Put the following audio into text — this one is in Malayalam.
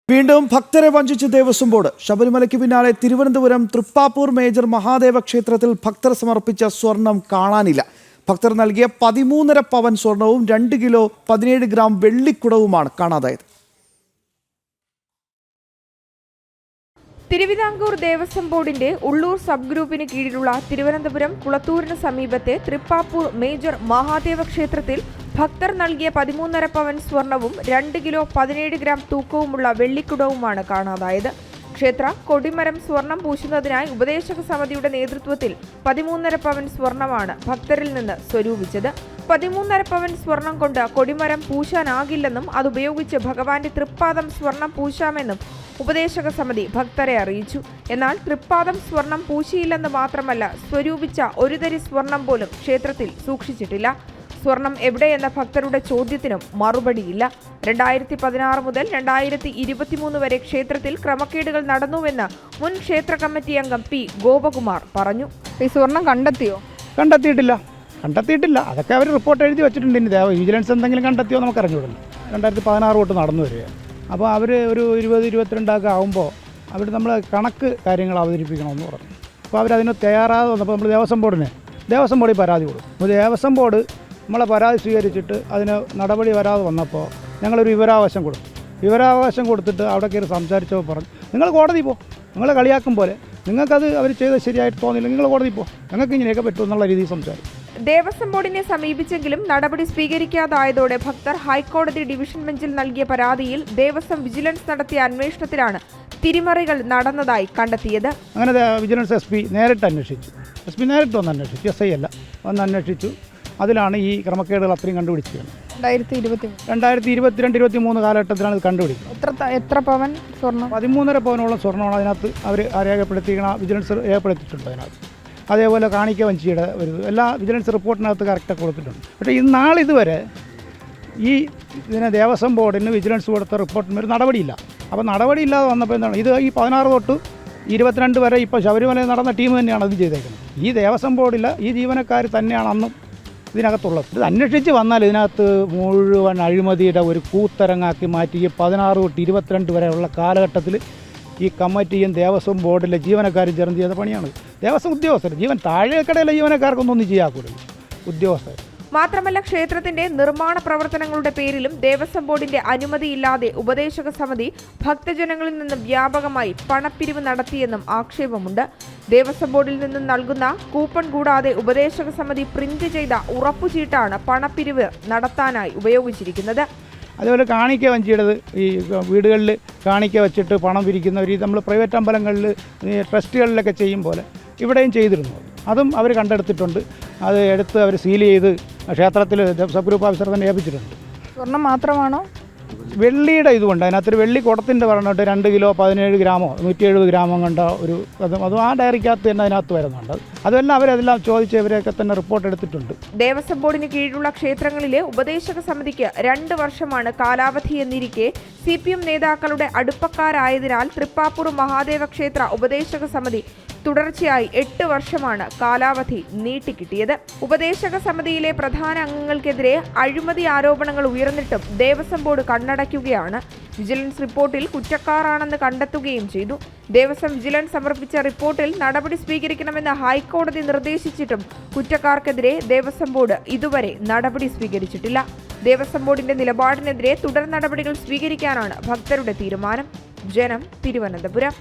വീണ്ടും ഭക്തരെ വഞ്ചിച്ച ദേവസ്വം ബോർഡ്. ശബരിമലയ്ക്ക് പിന്നാലെ തിരുവനന്തപുരം തൃപ്പാപ്പൂർ മേജർ മഹാദേവ ക്ഷേത്രത്തിൽ ഭക്തർ സമർപ്പിച്ച സ്വർണം കാണാനില്ല. ഭക്തർ നൽകിയ 13.5 പവൻ സ്വർണവും 2 കിലോ 17 ഗ്രാം വെള്ളിക്കുടവുമാണ് കാണാതായത്. തിരുവിതാംകൂർ ദേവസ്വം ബോർഡിന്റെ ഉള്ളൂർ സബ് ഗ്രൂപ്പിന് കീഴിലുള്ള തിരുവനന്തപുരം കുളത്തൂരിന് സമീപത്തെ തൃപ്പാപ്പൂർ മേജർ മഹാദേവ ക്ഷേത്രത്തിൽ ഭക്തർ നൽകിയ 13.5 പവൻ സ്വർണവും 2 കിലോ 17 ഗ്രാം തൂക്കവുമുള്ള വെള്ളിക്കുടവുമാണ് കാണാതായത്. ക്ഷേത്ര കൊടിമരം സ്വർണം പൂശുന്നതിനായി ഉപദേശക സമിതിയുടെ നേതൃത്വത്തിൽ 13.5 പവൻ സ്വർണമാണ് ഭക്തരിൽ നിന്ന് സ്വരൂപിച്ചത്. 13.5 പവൻ സ്വർണം കൊണ്ട് കൊടിമരം പൂശാനാകില്ലെന്നും അതുപയോഗിച്ച് ഭഗവാന്റെ തൃപ്പാദം സ്വർണം പൂശാമെന്നും ഉപദേശക സമിതി ഭക്തരെ അറിയിച്ചു. എന്നാൽ തൃപ്പാദം സ്വർണം പൂശിയില്ലെന്ന് മാത്രമല്ല, സ്വരൂപിച്ച ഒരു തരി സ്വർണം പോലും ക്ഷേത്രത്തിൽ സൂക്ഷിച്ചിട്ടില്ല. സ്വർണം എവിടെയെന്ന ഭക്തരുടെ ചോദ്യത്തിനും മറുപടിയില്ല. 2016 മുതൽ 2023 വരെ ക്ഷേത്രത്തിൽ ക്രമക്കേടുകൾ നടന്നുവെന്ന് മുൻ ക്ഷേത്ര കമ്മിറ്റി അംഗം പി ഗോപകുമാർ പറഞ്ഞു. ഈ സ്വർണം കണ്ടെത്തിയിട്ടില്ല. അതൊക്കെ അവർ റിപ്പോർട്ട് എഴുതി വെച്ചിട്ടുണ്ട്. ഇനി വിജിലൻസ് എന്തെങ്കിലും കണ്ടെത്തിയോ നമുക്ക് അറിഞ്ഞുകൂടല്ലോ. 2016 തൊട്ട് നടന്നു വരിക. അപ്പോൾ അവർ ഒരു 20-22 ആകുമ്പോൾ അവർ നമ്മൾ കണക്ക് കാര്യങ്ങൾ അവതരിപ്പിക്കണമെന്ന് പറഞ്ഞു. അപ്പോൾ അവരതിന് തയ്യാറാതെ വന്നപ്പോൾ നമ്മൾ ദേവസ്വം ബോർഡിൽ പരാതി കൊടുക്കും. അപ്പോൾ ദേവസ്വം ബോർഡ് നമ്മളെ പരാതി സ്വീകരിച്ചിട്ട് അതിന് നടപടി വരാതെ വന്നപ്പോൾ ഞങ്ങളൊരു വിവരാവകാശം കൊടുത്തിട്ട് അവിടെ കയറി സംസാരിച്ചപ്പോൾ പറഞ്ഞു, നിങ്ങൾ കോടതി പോ, നിങ്ങൾ കളിയാക്കും പോലെ, നിങ്ങൾക്കത് അവർ ചെയ്ത് ശരിയായിട്ട് തോന്നില്ല, നിങ്ങൾ കോടതി പോ, ഞങ്ങൾക്ക് ഇങ്ങനെയൊക്കെ പറ്റും എന്നുള്ള രീതിയിൽ സംസാരിച്ചു. ദേവസ്വം ബോർഡിനെ സമീപിച്ചെങ്കിലും നടപടി സ്വീകരിക്കാതായതോടെ ഭക്തർ ഹൈക്കോടതി ഡിവിഷൻ ബെഞ്ചിൽ നൽകിയ പരാതിയിൽ ദേവസ്വം വിജിലൻസ് നടത്തിയ അന്വേഷണത്തിലാണ് തിരിമറികൾ നടന്നതായി കണ്ടെത്തിയത്. അങ്ങനെ വിജിലൻസ് എസ് പി നേരിട്ട് വന്ന് അന്വേഷിച്ചു. SI അല്ല, വന്ന് അന്വേഷിച്ചു. അതിലാണ് ഈ ക്രമക്കേടുകൾ അത്രയും കണ്ടുപിടിച്ചത്. 2022-23 കാലഘട്ടത്തിലാണ് ഇത് കണ്ടുപിടിക്കുന്നത്. എത്ര പവൻ സ്വർണ്ണം? 13.5 പവനോളം സ്വർണ്ണമാണ് അതിനകത്ത് അവർ വിജിലൻസ് രേഖപ്പെടുത്തിയിട്ടുണ്ട്. അതിനകത്ത് അതേപോലെ കാണിക്ക വഞ്ചിയുടെ എല്ലാ വിജിലൻസ് റിപ്പോർട്ടിനകത്ത് കറക്റ്റായി കൊടുത്തിട്ടുണ്ട്. പക്ഷേ ഇതുവരെ ഇതിനെ ദേവസ്വം ബോർഡിന് വിജിലൻസ് കൊടുത്ത റിപ്പോർട്ടിന് ഒരു നടപടിയില്ല. അപ്പോൾ നടപടിയില്ലാതെ വന്നപ്പോൾ എന്താണ്, ഇത് ഈ 16 തൊട്ട് 22 വരെ ഇപ്പോൾ ശബരിമലയിൽ നടന്ന ടീം തന്നെയാണ് ഇത് ചെയ്തേക്കുന്നത്. ഈ ദേവസ്വം ബോർഡില്ല, ഈ ജീവനക്കാർ തന്നെയാണ് അന്നും ഇതിനകത്തുള്ളത്. ഇത് അന്വേഷിച്ച് വന്നാൽ ഇതിനകത്ത് മുഴുവൻ അഴിമതിയുടെ ഒരു കൂത്തരങ്ങാക്കി മാറ്റി 16 തൊട്ട് 22 വരെയുള്ള കാലഘട്ടത്തിൽ ഈ കമ്മിറ്റിയും ദേവസ്വം ബോർഡിലെ ജീവനക്കാരും ചേർന്ന് ചെയ്ത പണിയാണ്. ദേവസ്വം ഉദ്യോഗസ്ഥർ താഴേക്കടയിലെ ജീവനക്കാർക്കൊന്നും ചെയ്യാക്കൂടല്ലോ, ഉദ്യോഗസ്ഥർ. മാത്രമല്ല, ക്ഷേത്രത്തിന്റെ നിർമ്മാണ പ്രവർത്തനങ്ങളുടെ പേരിലും ദേവസ്വം ബോർഡിന്റെ അനുമതിയില്ലാതെ ഉപദേശക സമിതി ഭക്തജനങ്ങളിൽ നിന്നും വ്യാപകമായി പണപ്പിരിവ് നടത്തിയെന്നും ആക്ഷേപമുണ്ട്. ദേവസ്വം ബോർഡിൽ നിന്നും നൽകുന്ന കൂപ്പൺ കൂടാതെ ഉപദേശക സമിതി പ്രിന്റ് ചെയ്ത ഉറപ്പുചീട്ടാണ് പണപ്പിരിവ് നടത്താനായി ഉപയോഗിച്ചിരിക്കുന്നത്. അതുപോലെ കാണിക്ക വഞ്ചിയുടേത് ഈ വീടുകളിൽ കാണിക്ക വെച്ചിട്ട് പണം പിരിക്കുന്നവർ നമ്മൾ പ്രൈവറ്റ് അമ്പലങ്ങളിൽ ട്രസ്റ്റുകളിലൊക്കെ ചെയ്യും പോലെ ഇവിടെയും ചെയ്തിരുന്നു. അതും അവർ കണ്ടെടുത്തിട്ടുണ്ട്. അത് എടുത്ത് അവർ സീൽ ചെയ്ത് ക്ഷേത്രത്തിൽ സബ് ഗ്രൂപ്പ് ഓഫീസർ തന്നെ ഏൽപ്പിച്ചിട്ടുണ്ട്. സ്വർണം മാത്രമാണോ? വെള്ളിയുടെ ഇതുകൊണ്ട് അതിനകത്തൊരു വെള്ളി കുടത്തിൻ്റെ പറഞ്ഞിട്ട് 2 കിലോ 17 ഗ്രാമോ 170 ഗ്രാമോ കണ്ട ഒരു അതും ആ ഡയറിക്കകത്ത് തന്നെ അതിനകത്ത് വരുന്നുണ്ട്. അതെല്ലാം അവരെല്ലാം ചോദിച്ച് ഇവരെയൊക്കെ തന്നെ റിപ്പോർട്ട് എടുത്തിട്ടുണ്ട്. ദേവസ്വം ബോർഡിന് കീഴിലുള്ള ക്ഷേത്രങ്ങളിലെ ഉപദേശക സമിതിക്ക് 2 വർഷമാണ് കാലാവധി എന്നിരിക്കെ CPM നേതാക്കളുടെ അടുപ്പക്കാരായതിനാൽ തൃപ്പാപ്പൂർ മഹാദേവ ക്ഷേത്ര ഉപദേശക സമിതി തുടർച്ചയായി 8 വർഷമാണ് കാലാവധി നീട്ടിക്കിട്ടിയത്. ഉപദേശക സമിതിയിലെ പ്രധാന അംഗങ്ങൾക്കെതിരെ അഴിമതി ആരോപണങ്ങൾ ഉയർന്നിട്ടും ദേവസ്വം ബോർഡ് കണ്ണടയ്ക്കുകയാണ്. വിജിലൻസ് റിപ്പോർട്ടിൽ കുറ്റക്കാരാണെന്ന് കണ്ടെത്തുകയും ചെയ്തു. ദേവസ്വം വിജിലൻസ് സമർപ്പിച്ച റിപ്പോർട്ടിൽ നടപടി സ്വീകരിക്കണമെന്ന് ഹൈക്കോടതി നിർദ്ദേശിച്ചിട്ടും കുറ്റക്കാർക്കെതിരെ ദേവസ്വം ബോർഡ് ഇതുവരെ നടപടി സ്വീകരിച്ചിട്ടില്ല. ദേവസ്വം ബോർഡിന്റെ നിലപാടിനെതിരെ തുടർ നടപടികൾ സ്വീകരിക്കാനാണ് ഭക്തരുടെ തീരുമാനം. ജനം, തിരുവനന്തപുരം.